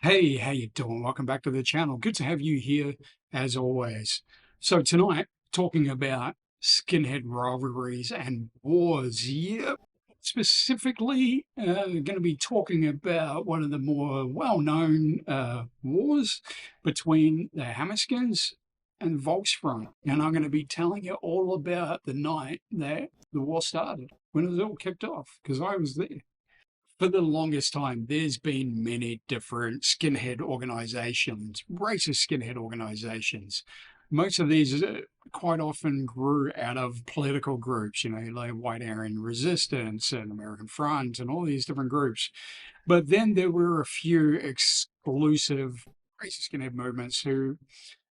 Hey, how you doing? Welcome back to the channel. Good to have you here as always. So tonight, talking about skinhead rivalries and wars. Yep. Specifically, going to be talking about one of the more well-known wars between the Hammerskins and Volksfront. And I'm going to be telling you all about the night that the war started, when it was all kicked off, because I was there. For the longest time, there's been many different skinhead organizations, racist skinhead organizations. Most of these quite often grew out of political groups, like White Aryan Resistance and American Front and all these different groups. But then there were a few exclusive racist skinhead movements who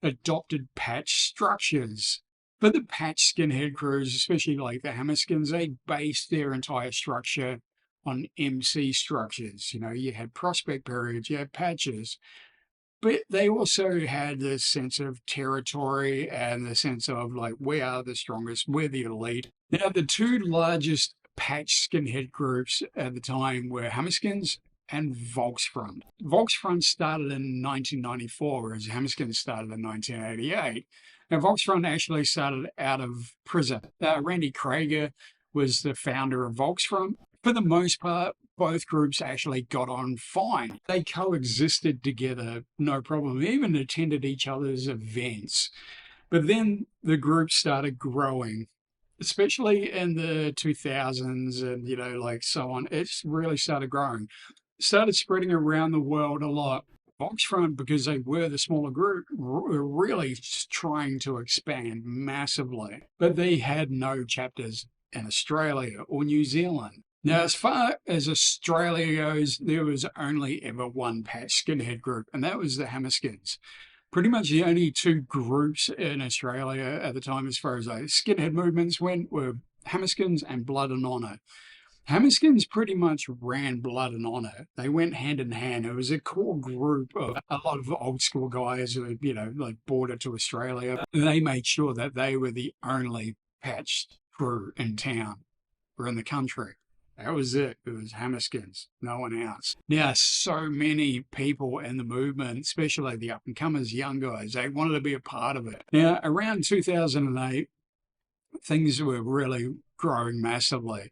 adopted patch structures. But the patch skinhead crews, especially like the Hammerskins, they based their entire structure on MC structures. You had prospect periods, you had patches, but they also had this sense of territory and the sense of like, we are the strongest, we're the elite. Now, the two largest patch skinhead groups at the time were Hammerskins and Volksfront. Volksfront started in 1994, whereas Hammerskins started in 1988. Now, Volksfront actually started out of prison. Randy Krager was the founder of Volksfront. For the most part, both groups actually got on fine. They coexisted together, no problem, even attended each other's events. But then the group started growing, especially in the 2000s and, like so on. It's really started growing, started spreading around the world a lot. Volksfront, because they were the smaller group, were really trying to expand massively, but they had no chapters in Australia or New Zealand. Now, as far as Australia goes, there was only ever one patch skinhead group, and that was the Hammerskins. Pretty much the only two groups in Australia at the time, as far as those skinhead movements went, were Hammerskins and Blood and Honour. Hammerskins pretty much ran Blood and Honour. They went hand in hand. It was a core group of a lot of old school guys who, like bordered to Australia. They made sure that they were the only patched crew in town or in the country. That was it. It was Hammerskins, no one else. Now, so many people in the movement, especially the up and comers, young guys, they wanted to be a part of it. Now, around 2008, things were really growing massively.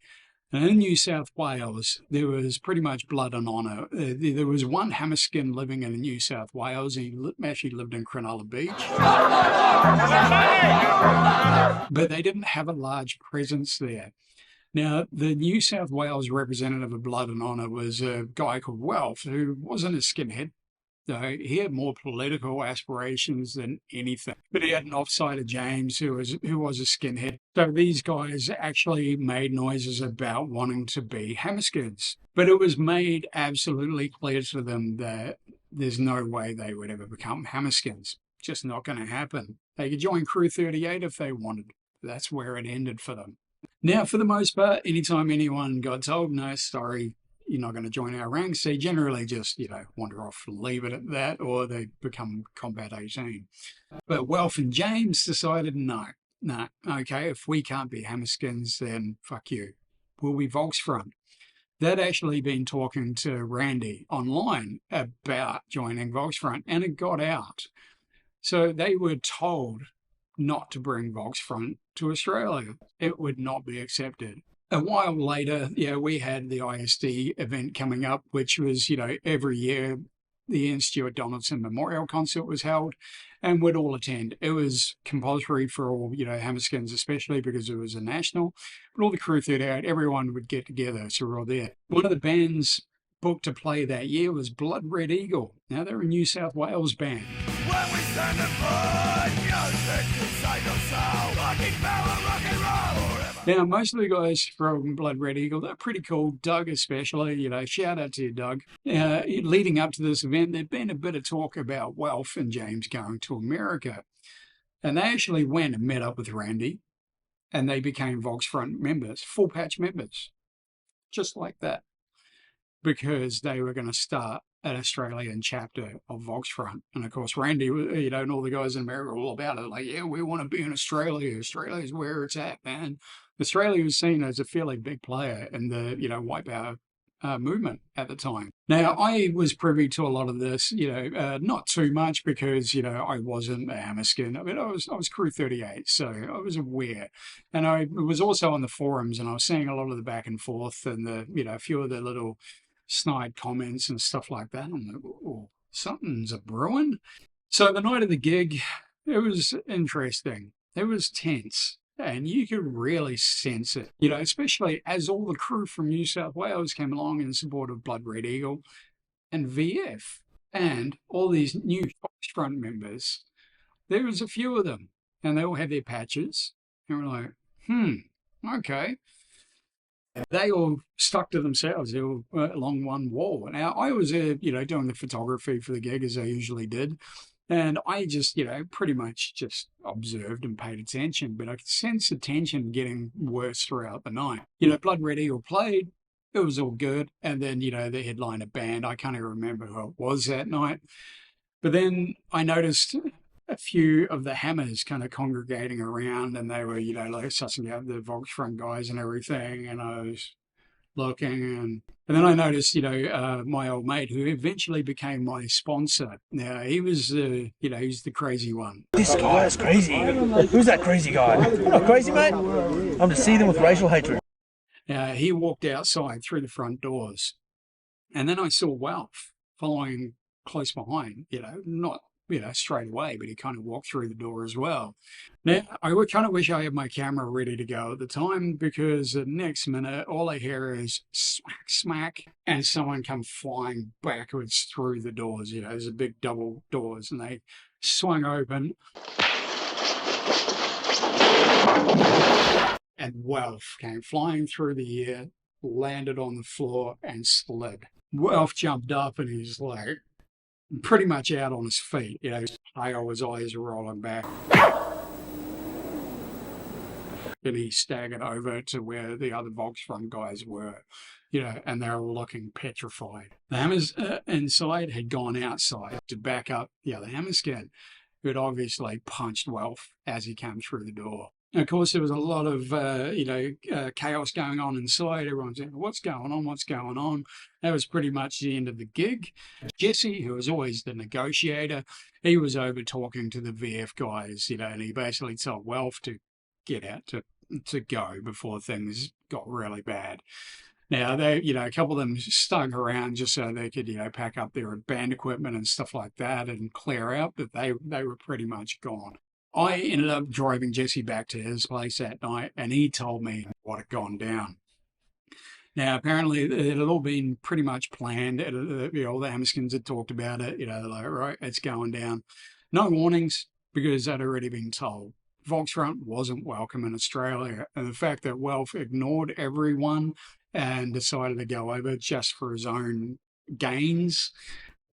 And in New South Wales, there was pretty much Blood and Honour. There was one Hammerskin living in New South Wales. He actually lived in Cronulla Beach. But they didn't have a large presence there. Now, the New South Wales representative of Blood and Honour was a guy called Welf, who wasn't a skinhead. He had more political aspirations than anything. But he had an offsider, James, who was a skinhead. So these guys actually made noises about wanting to be Hammerskins. But it was made absolutely clear to them that there's no way they would ever become Hammerskins. Just not going to happen. They could join Crew 38 if they wanted. That's where it ended for them. Now, for the most part, anytime anyone got told, no, sorry, you're not going to join our ranks, they generally just, wander off, leave it at that, or they become Combat 18. But Welf and James decided, no, okay, if we can't be Hammerskins, then fuck you. We'll be Volksfront. They'd actually been talking to Randy online about joining Volksfront, and it got out. So they were told not to bring Volksfront to Australia. It would not be accepted. A while later, we had the ISD event coming up, which was, every year the Ian Stewart Donaldson Memorial Concert was held, and we'd all attend. It was compulsory for all, Hammerskins, especially because it was a national, but all the Crew 38, everyone would get together, so we're all there. One of the bands booked to play that year was Blood Red Eagle. Now, they're a New South Wales band. When we stand in front, inside your soul, fucking power, rock and roll. Now, most of the guys from Blood Red Eagle, they're pretty cool. Doug especially, shout out to you, Doug. Leading up to this event, there'd been a bit of talk about Welf and James going to America. And they actually went and met up with Randy, and they became Volksfront members, full patch members, just like that, because they were going to start an Australian chapter of Volksfront. And of course, Randy, and all the guys in America were all about it. Like, yeah, we want to be in Australia. Australia's where it's at, man. Australia was seen as a fairly big player in the, white power movement at the time. Now, I was privy to a lot of this, not too much because, I wasn't a Hammerskin. I mean, I was Crew 38, so I was aware. And I was also on the forums and I was seeing a lot of the back and forth and a few of the little snide comments and stuff like that. I'm like, oh, something's a brewing. So the night of the gig, it was interesting. It was tense. And you could really sense it, especially as all the crew from New South Wales came along in support of Blood Red Eagle and VF and all these new front members. There was a few of them, and they all had their patches. And we're like, okay. They all stuck to themselves. They were along one wall. Now, I was, doing the photography for the gig as I usually did. And I just, pretty much just observed and paid attention, but I could sense the tension getting worse throughout the night. Blood Red Eagle played, it was all good. And then, the headliner band, I can't even remember who it was that night. But then I noticed a few of the Hammers kind of congregating around and they were, like sussing out the Volksfront guys and everything. And I was looking and then I noticed, my old mate who eventually became my sponsor. Now he was, he's the crazy one. This guy is crazy. Who's that crazy guy? I'm not crazy, mate. I'm just seething with racial hatred. He walked outside through the front doors and then I saw Wealth following close behind, not straight away, but he kind of walked through the door as well. Now, I would kind of wish I had my camera ready to go at the time because the next minute, all I hear is smack, smack, and someone come flying backwards through the doors. There's a big double doors, and they swung open. And Wealth came flying through the air, landed on the floor, and slid. Wealth jumped up, and he's like, pretty much out on his feet, his eyes are rolling back. And he staggered over to where the other Volksfront guys were, and they were looking petrified. The Hammers inside had gone outside to back up the other Hammerskin, who had obviously punched Wealth as he came through the door. And of course, there was a lot of, chaos going on inside. Everyone's saying, what's going on? What's going on? That was pretty much the end of the gig. Jesse, who was always the negotiator, he was over talking to the VF guys, and he basically told Wealth to get out, to go before things got really bad. Now, they, a couple of them stuck around just so they could, pack up their band equipment and stuff like that and clear out, but they were pretty much gone. I ended up driving Jesse back to his place that night, and he told me what had gone down. Now, apparently, it had all been pretty much planned. All the Hammerskins had talked about it. Like, right, it's going down. No warnings, because they'd already been told. Volksfront wasn't welcome in Australia, and the fact that Wealth ignored everyone and decided to go over just for his own gains,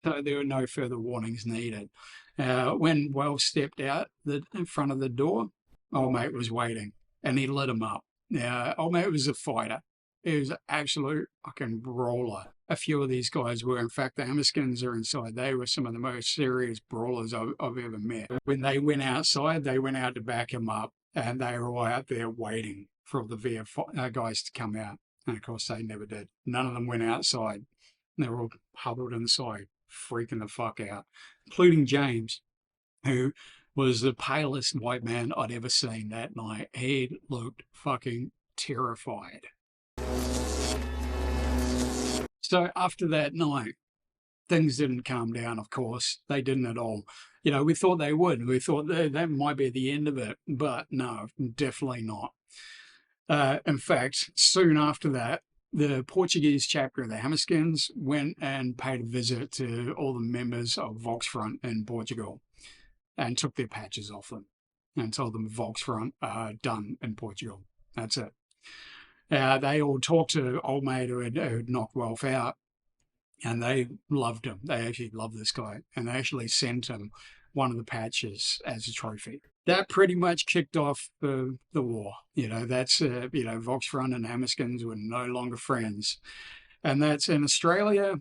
so there were no further warnings needed. When Wells stepped out in front of the door, old mate was waiting, and he lit him up. Now, old mate was a fighter. He was an absolute fucking brawler. A few of these guys were. In fact, the Hammerskins are inside. They were some of the most serious brawlers I've ever met. When they went outside, they went out to back him up, and they were all out there waiting for the VF guys to come out. And of course, they never did. None of them went outside. They were all huddled inside, freaking the fuck out, including James, who was the palest white man I'd ever seen that night. He looked fucking terrified. So after that night, things didn't calm down, of course. They didn't at all. We thought they would. We thought that might be the end of it, but no, definitely not. In fact, soon after that, the Portuguese chapter of the Hammerskins went and paid a visit to all the members of Volksfront in Portugal and took their patches off them and told them Volksfront are done in Portugal. That's it. They all talked to old mate who had knocked Wealth out, and they loved him. They actually loved this guy, and they actually sent him one of the patches as a trophy. That pretty much kicked off the war. That's, Volksfront and Hammerskins were no longer friends. And that's in Australia,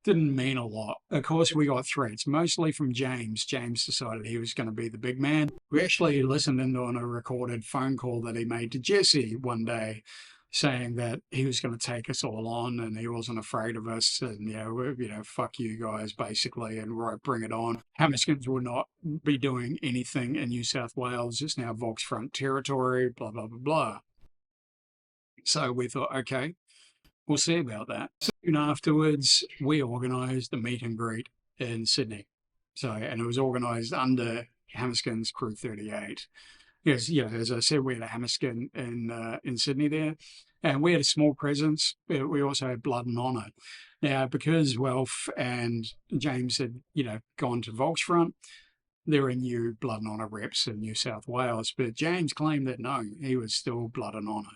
didn't mean a lot. Of course, we got threats, mostly from James. James decided he was going to be the big man. We actually listened into on a recorded phone call that he made to Jesse one day, saying that he was going to take us all on and he wasn't afraid of us, and fuck you guys basically, and right, bring it on. Hammerskins will not be doing anything in New South Wales. It's now Volksfront territory, blah blah blah blah. So we thought, okay, we'll see about that. Soon afterwards, we organised a meet and greet in Sydney. So, and it was organised under Hammerskins Crew 38. Yes, as I said, we had a Hammerskin in Sydney there, and we had a small presence. We also had Blood and Honour. Now, because Welf and James had, gone to Volksfront, there were new Blood and Honour reps in New South Wales, but James claimed that no, he was still Blood and Honour.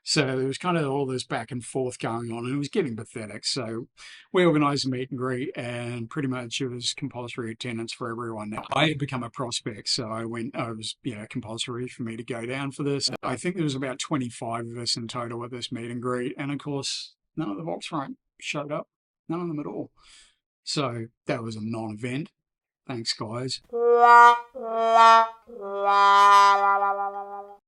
So there was kind of all this back and forth going on, and it was getting pathetic. So we organised a meet and greet, and pretty much it was compulsory attendance for everyone. Now, I had become a prospect, so I was, compulsory for me to go down for this. I think there was about 25 of us in total at this meet and greet, and of course, none of the Volksfront showed up, none of them at all. So that was a non-event. Thanks, guys.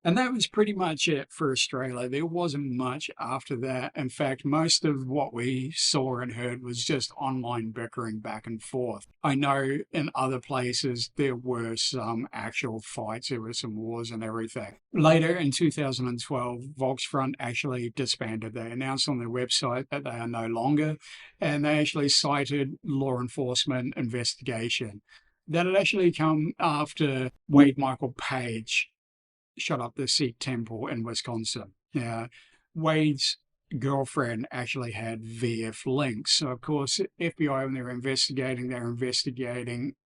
And that was pretty much it for Australia. There wasn't much after that. In fact, most of what we saw and heard was just online bickering back and forth. I know in other places there were some actual fights, there were some wars and everything. Later in 2012, Volksfront actually disbanded. They announced on their website that they are no longer, and they actually cited law enforcement investigation. That had actually come after Wade Michael Page shut up the Sikh temple in Wisconsin. Now, Wade's girlfriend actually had VF links. So, of course, FBI, when they're investigating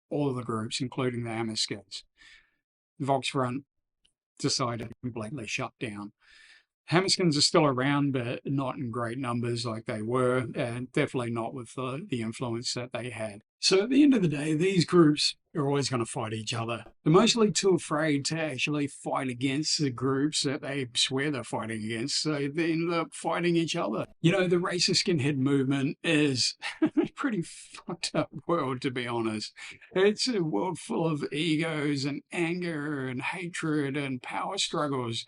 all of the groups, including the Hammerskins. Volksfront decided to completely shut down. Hammerskins are still around, but not in great numbers like they were, and definitely not with the influence that they had. So at the end of the day, these groups are always going to fight each other. They're mostly too afraid to actually fight against the groups that they swear they're fighting against, so they end up fighting each other. The racist skinhead movement is a pretty fucked up world, to be honest. It's a world full of egos and anger and hatred and power struggles.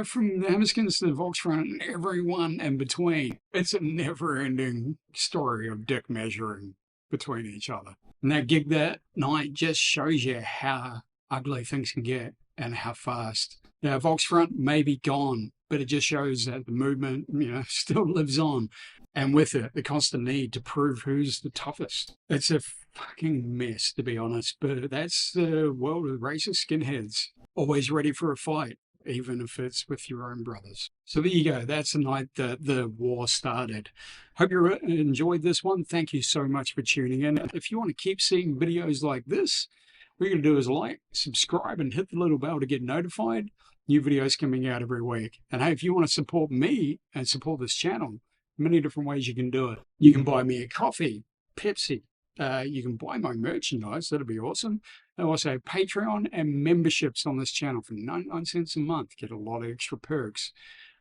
From the Hammerskins to the Volksfront and everyone in between. It's a never-ending story of dick measuring between each other. And that gig that night just shows you how ugly things can get and how fast. Now, Volksfront may be gone, but it just shows that the movement, still lives on. And with it, the constant need to prove who's the toughest. It's a fucking mess, to be honest, but that's the world of racist skinheads. Always ready for a fight, even if it's with your own brothers. So there you go. That's the night that the war started. Hope you enjoyed this one. Thank you so much for tuning in. If you want to keep seeing videos like this, what you're going to do is like, subscribe, and hit the little bell to get notified. New videos coming out every week. And hey, if you want to support me and support this channel, many different ways you can do it. You can buy me a coffee, Pepsi. You can buy my merchandise. That'd be awesome. And also Patreon and memberships on this channel for 99 cents a month. Get a lot of extra perks.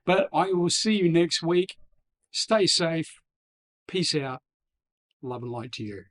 But I will see you next week. Stay safe. Peace out. Love and light to you.